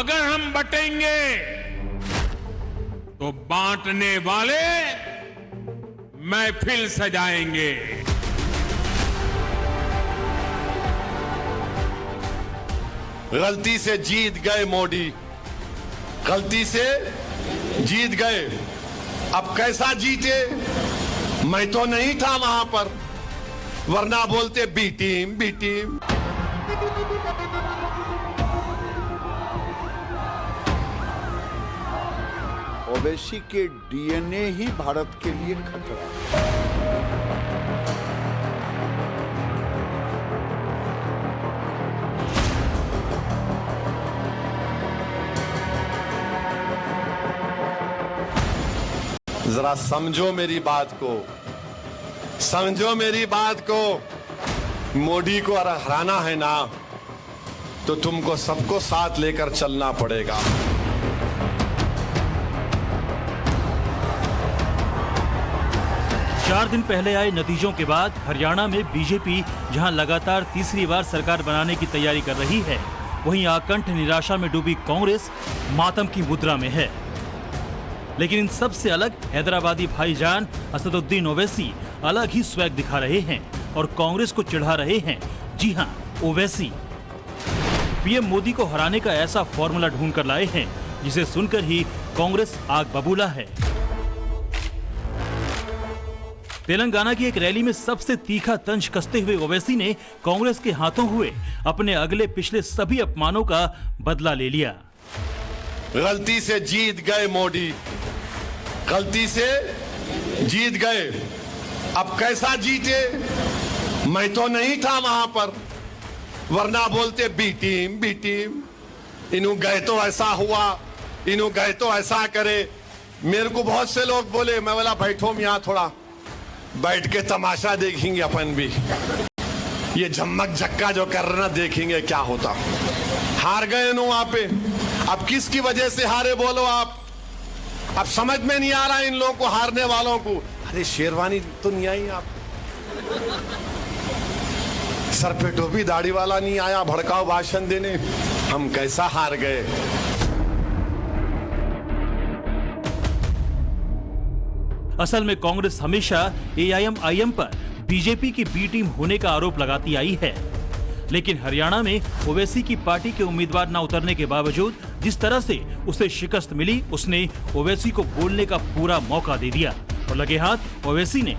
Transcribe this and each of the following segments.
अगर हम बटेंगे तो बांटने वाले महफिल सजाएंगे। गलती से जीत गए मोदी, गलती से जीत गए। अब कैसा जीते? मैं तो नहीं था वहां पर, वरना बोलते B team B team. Owaisi के डीएनए ही भारत के लिए खतरा है। जरा समझो मेरी बात को, समझो मेरी बात को। मोदी को अगर हराना है ना, तो तुमको सबको साथ लेकर चलना पड़ेगा। चार दिन पहले आए नतीजों के बाद हरियाणा में बीजेपी जहां लगातार तीसरी बार सरकार बनाने की तैयारी कर रही है, वहीं आकंठ निराशा में डूबी कांग्रेस मातम की मुद्रा में है। लेकिन इन सबसे अलग हैदराबादी भाईजान असदुद्दीन ओवैसी अलग ही स्वैग दिखा रहे हैं और कांग्रेस को चिढ़ा रहे हैं। जी हां, ओवैसी पीएम मोदी को हराने का ऐसा फॉर्मूला ढूंढ कर लाए हैं जिसे सुनकर ही कांग्रेस आग बबूला है। तेलंगाना की एक रैली में सबसे तीखा तंज कसते हुए ओवैसी ने कांग्रेस के हाथों हुए अपने अगले पिछले सभी अपमानों का बदला ले लिया। गलती से जीत गए मोदी, गलती से जीत गए। अब कैसा जीते? मैं तो नहीं था वहां पर, वरना बोलते बी टीम बी टीम। इन्हों गए तो ऐसा हुआ, इन्हों गए तो ऐसा करे। मेरे को बहुत से लोग बोले, मैं बोला बैठो यहाँ, थोड़ा बैठ के तमाशा देखेंगे अपन भी। ये झम्मक झक्का जो कर रहे ना, देखेंगे क्या होता। हार गए नो वहां पे। अब किसकी वजह से हारे बोलो आप? अब समझ में नहीं आ रहा इन लोगों को, हारने वालों को। अरे शेरवानी तो नहीं आई आप, सर पे टोपी दाढ़ी वाला नहीं आया भड़काऊ भाषण देने। हम कैसा हार गए? असल में कांग्रेस हमेशा एआईएमआईएम पर बीजेपी की बी टीम होने का आरोप लगाती आई है, लेकिन हरियाणा में ओवैसी की पार्टी के उम्मीदवार न उतरने के बावजूद जिस तरह से उसे शिकस्त मिली, उसने ओवैसी को बोलने का पूरा मौका दे दिया और लगे हाथ ओवैसी ने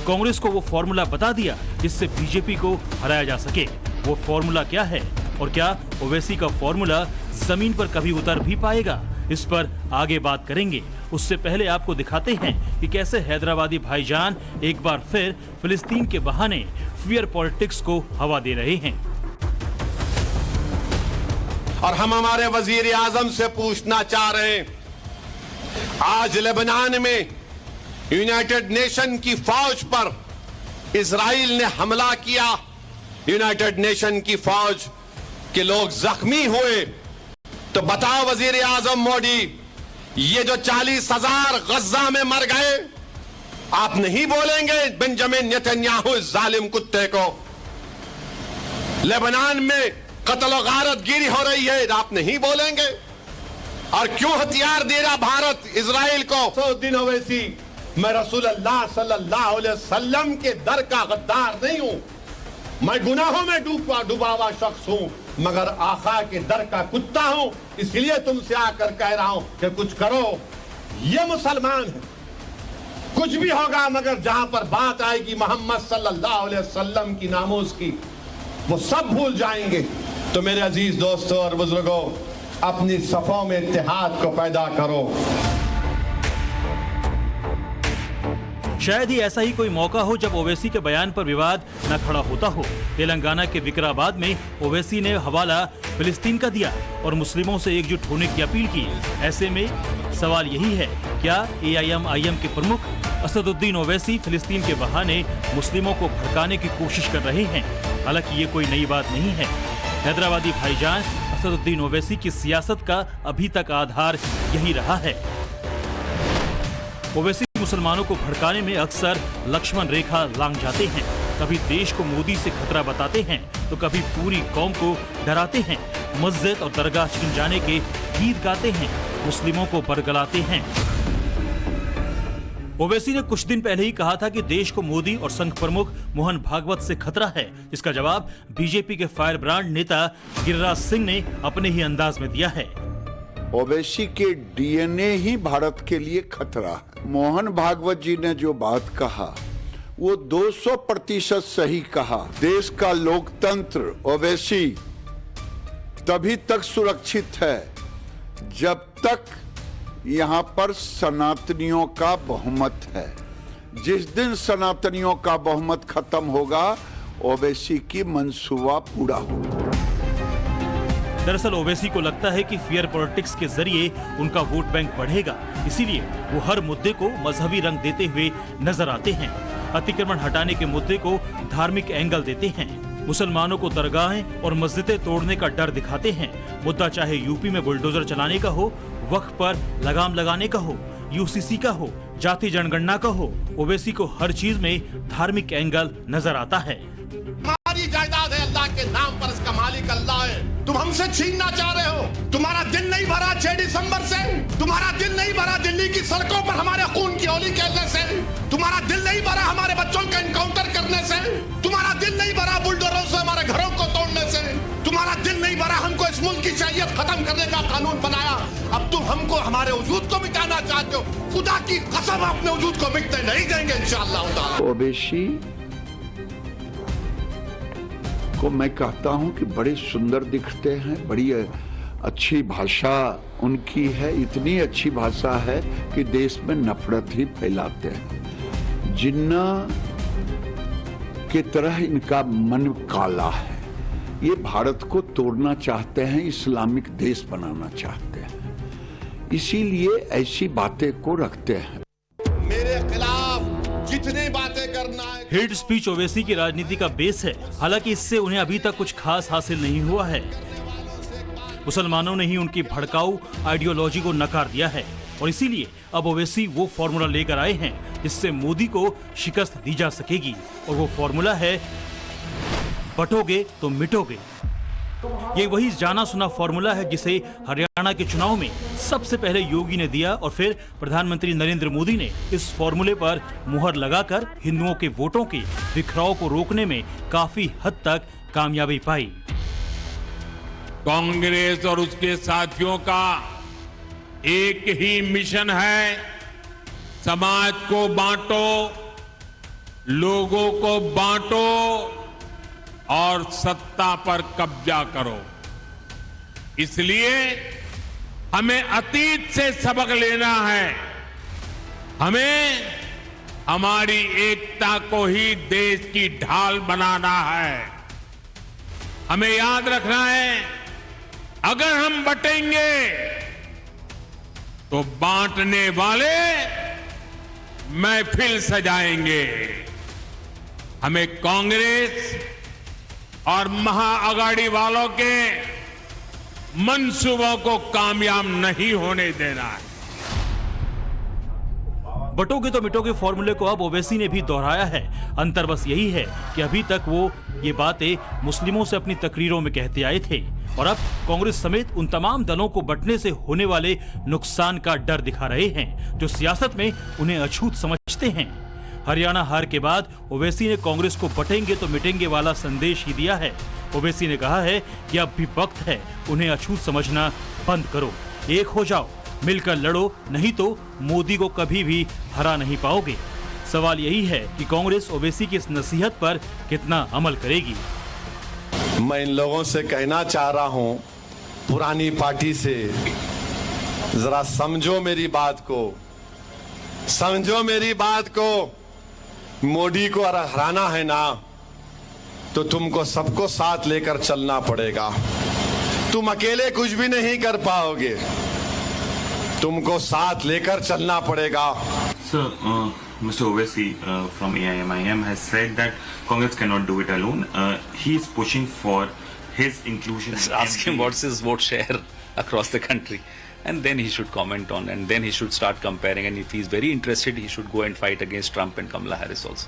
कांग्रेस को वो फॉर्मूला बता दिया जिससे बीजेपी को हराया जा सके। वो फॉर्मूला क्या है और क्या ओवैसी का फॉर्मूला जमीन पर कभी उतर भी पाएगा, इस पर आगे बात करेंगे। उससे पहले आपको दिखाते हैं कि कैसे हैदराबादी भाईजान एक बार फिर फिलिस्तीन के बहाने फियर पॉलिटिक्स को हवा दे रहे हैं। और हम हमारे वजीर आजम से पूछना चाह रहे हैं, आज लेबनान में यूनाइटेड नेशन की फौज पर इजराइल ने हमला किया, यूनाइटेड नेशन की फौज के लोग जख्मी हुए। तो बताओ वजीर आजम मोदी, ये जो 40,000 गज्जा में मर गए, आप नहीं बोलेंगे बेंजामिन नेतन्याहू इस जालिम कुत्ते को? लेबनान में कत्ल और गारतगिरी हो रही है, आप नहीं बोलेंगे? और क्यों हथियार दे रहा भारत इजराइल को? असदुद्दीन ओवैसी, मैं रसूल अल्लाह सल्लल्लाहु अलैहि वसल्लम के दर का गद्दार नहीं हूं। मैं गुनाहों में डूबा हुआ शख्स हूं, मगर आका के दर का कुत्ता हूं। इसलिए तुमसे आकर कह रहा हूं कि कुछ करो। ये मुसलमान है, कुछ भी होगा, मगर जहां पर बात आएगी मोहम्मद सल्लल्लाहु अलैहि वसल्लम की नामूस की, वो सब भूल जाएंगे। तो मेरे अजीज दोस्तों और बुजुर्गों, अपनी सफों में इत्तेहाद को पैदा करो। शायद ही ऐसा ही कोई मौका हो जब ओवैसी के बयान पर विवाद न खड़ा होता हो। तेलंगाना के विकाराबाद में ओवैसी ने हवाला फिलिस्तीन का दिया और मुस्लिमों से एकजुट होने की अपील की। ऐसे में सवाल यही है, क्या एआईएमआईएम के प्रमुख असदुद्दीन ओवैसी फिलिस्तीन के बहाने मुस्लिमों को भड़काने की कोशिश कर रहे हैं? हालांकि ये कोई नई बात नहीं है। हैदराबादी भाईजान असदुद्दीन ओवैसी की सियासत का अभी तक आधार यही रहा है। ओवैसी मुसलमानों को भड़काने में अक्सर लक्ष्मण रेखा लांघ जाते हैं। कभी देश को मोदी से खतरा बताते हैं तो कभी पूरी कौम को डराते हैं। मस्जिद और दरगाह छिन जाने के गीत गाते हैं, मुस्लिमों को बरगलाते हैं। ओवैसी ने कुछ दिन पहले ही कहा था कि देश को मोदी और संघ प्रमुख मोहन भागवत से खतरा है, जिसका जवाब बीजेपी के फायर ब्रांड नेता गिरिराज सिंह ने अपने ही अंदाज में दिया है। ओवैसी के डीएनए ही भारत के लिए खतरा है। मोहन भागवत जी ने जो बात कहा वो 200% सही कहा। देश का लोकतंत्र ओवैसी तभी तक सुरक्षित है जब तक यहाँ पर सनातनियों का बहुमत है। जिस दिन सनातनियों का बहुमत खत्म होगा, ओवैसी की मंसूबा पूरा होगा। दरअसल ओवैसी को लगता है कि फेयर पॉलिटिक्स के जरिए उनका वोट बैंक बढ़ेगा, इसीलिए वो हर मुद्दे को मजहबी रंग देते हुए नजर आते हैं। अतिक्रमण हटाने के मुद्दे को धार्मिक एंगल देते हैं, मुसलमानों को दरगाहें और मस्जिदें तोड़ने का डर दिखाते हैं। मुद्दा चाहे यूपी में बुलडोजर चलाने का हो, वक्फ पर लगाम लगाने का हो, यूसीसी का हो, जाति जनगणना का हो, ओवैसी को हर चीज में धार्मिक एंगल नजर आता है। हमारी जायदाद है, अल्लाह के नाम पर इसका मालिक अल्लाह है। तुम हमसे छीनना चाह रहे हो। तुम्हारा दिल नहीं भरा 6 दिसंबर से, तुम्हारा दिल नहीं भरा दिल्ली की सड़कों पर हमारे खून की होली खेलने से, तुम्हारा दिल नहीं भरा हमारे बच्चों का एनकाउंटर करने से, तुम्हारा दिल नहीं भरा बुलडोजरों से हमारे घरों को तोड़ने से, तुम्हारा दिल नहीं भरा हमको इस मुल्क की शरीयत खत्म करने का कानून बनाया। अब तुम हमको हमारे वजूद को मिटाना चाहते हो। खुदा की कसम अपने वजूद को मिटने नहीं देंगे इंशाअल्लाह ताला। ओवैसी को मैं कहता हूं कि बड़े सुंदर दिखते हैं, बड़ी अच्छी भाषा उनकी है, इतनी अच्छी भाषा है कि देश में नफरत ही फैलाते हैं। जिन्ना की तरह इनका मन काला है। ये भारत को तोड़ना चाहते हैं, इस्लामिक देश बनाना चाहते हैं, इसीलिए ऐसी बातें को रखते हैं। मेरे खिलाफ जितनी बातें करना है। हेट स्पीच ओवैसी की राजनीति का बेस है, हालांकि इससे उन्हें अभी तक कुछ खास हासिल नहीं हुआ है। मुसलमानों ने ही उनकी भड़काऊ आइडियोलॉजी को नकार दिया है और इसीलिए अब ओवैसी वो फॉर्मूला लेकर आए हैं जिससे मोदी को शिकस्त दी जा सकेगी, और वो फॉर्मूला है बटोगे तो मिटोगे। ये वही जाना सुना फॉर्मूला है जिसे हरियाणा के चुनाव में सबसे पहले योगी ने दिया और फिर प्रधानमंत्री नरेंद्र मोदी ने इस फॉर्मूले पर मुहर लगाकर हिंदुओं के वोटों के बिखराव को रोकने में काफी हद तक कामयाबी पाई। कांग्रेस और उसके साथियों का एक ही मिशन है, समाज को बांटो, लोगों को बांटो और सत्ता पर कब्जा करो। इसलिए हमें अतीत से सबक लेना है। हमें हमारी एकता को ही देश की ढाल बनाना है। हमें याद रखना है, अगर हम बटेंगे तो बांटने वाले महफिल सजाएंगे। हमें कांग्रेस और महाअघाड़ी वालों के मंसूबों को कामयाब नहीं होने देना है। बटोगे तो मिटोगे फॉर्मूले को अब ओवैसी ने भी दोहराया है। अंतर बस यही है कि अभी तक वो ये बातें मुस्लिमों से अपनी तकरीरों में कहते आए थे और अब कांग्रेस समेत उन तमाम दलों को बंटने से होने वाले नुकसान का डर दिखा रहे हैं जो सियासत में उन्हें अछूत समझते हैं। हरियाणा हार के बाद ओवैसी ने कांग्रेस को बटेंगे तो मिटेंगे वाला संदेश ही दिया है। ओवैसी ने कहा है कि अब भी वक्त है, उन्हें अछूत समझना बंद करो, एक हो जाओ, मिलकर लड़ो, नहीं तो मोदी को कभी भी हरा नहीं पाओगे। सवाल यही है कि कांग्रेस ओवैसी की इस नसीहत पर कितना अमल करेगी। मैं इन लोगों से कहना चाह रहा हूं, पुरानी पार्टी से जरा समझो मेरी बात को, समझो मेरी बात को। मोदी को हराना है ना तो तुमको सबको साथ लेकर चलना पड़ेगा। तुम अकेले कुछ भी नहीं कर पाओगे, तुमको साथ लेकर चलना पड़ेगा। Sir, Mr. Owaisi from AIM has said that Congress cannot do it alone. He is pushing for his inclusion. Ask him what's his vote share across the country, and then he should comment on, and then he should start comparing. And if he's very interested, he should go and fight against Trump and Kamala Harris also.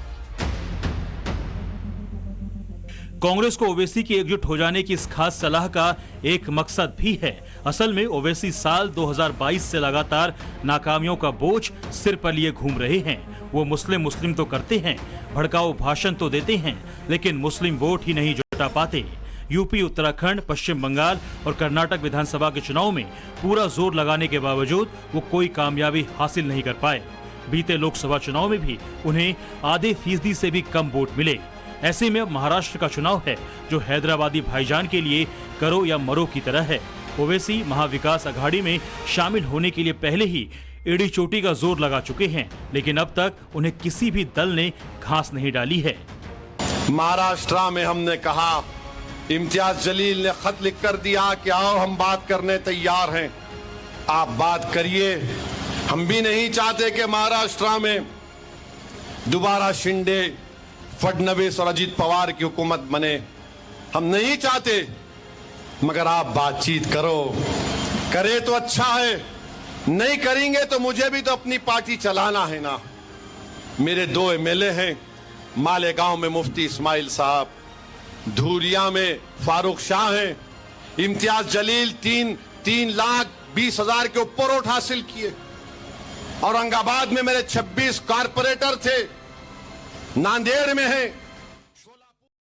Congress को ओवैसी की एकजुट हो जाने की इस खास सलाह का एक मकसद भी है। असल में ओवैसी साल 2022 से लगातार नाकामियों का बोझ सिर पर लिए घूम रहे हैं। वो मुस्लिम तो करते हैं, भड़काऊ भाषण तो देते हैं, लेकिन मुस्लिम वोट ही नहीं जुटा पाते। यूपी, उत्तराखंड, पश्चिम बंगाल और कर्नाटक विधानसभा के चुनाव में पूरा जोर लगाने के बावजूद वो कोई कामयाबी हासिल नहीं कर पाए। बीते लोकसभा चुनाव में भी उन्हें आधे फीसदी से भी कम वोट मिले। ऐसे में अब महाराष्ट्र का चुनाव है जो हैदराबादी भाईजान के लिए करो या मरो की तरह है। ओवैसी महाविकास अघाड़ी में शामिल होने के लिए पहले ही एड़ी चोटी का जोर लगा चुके हैं, लेकिन अब तक उन्हें किसी भी दल ने घास नहीं डाली है। महाराष्ट्र में हमने कहा, इम्तियाज जलील ने खत लिख कर दिया कि आओ हम बात करने तैयार हैं, आप बात करिए। हम भी नहीं चाहते कि महाराष्ट्र में दोबारा शिंदे, फडणवीस और अजीत पवार की हुकूमत बने। हम नहीं चाहते, मगर आप बातचीत करो, करे तो अच्छा है, नहीं करेंगे तो मुझे भी तो अपनी पार्टी चलाना है ना। मेरे 2 एमएलए हैं, मालेगांव में मुफ्ती इस्माइल साहब, धूरिया में फारूक शाह हैं, इम्तियाज जलील 3,20,000 के ऊपर वोट हासिल किए। औरंगाबाद में मेरे 26 कारपोरेटर थे, नांदेड़ में हैं,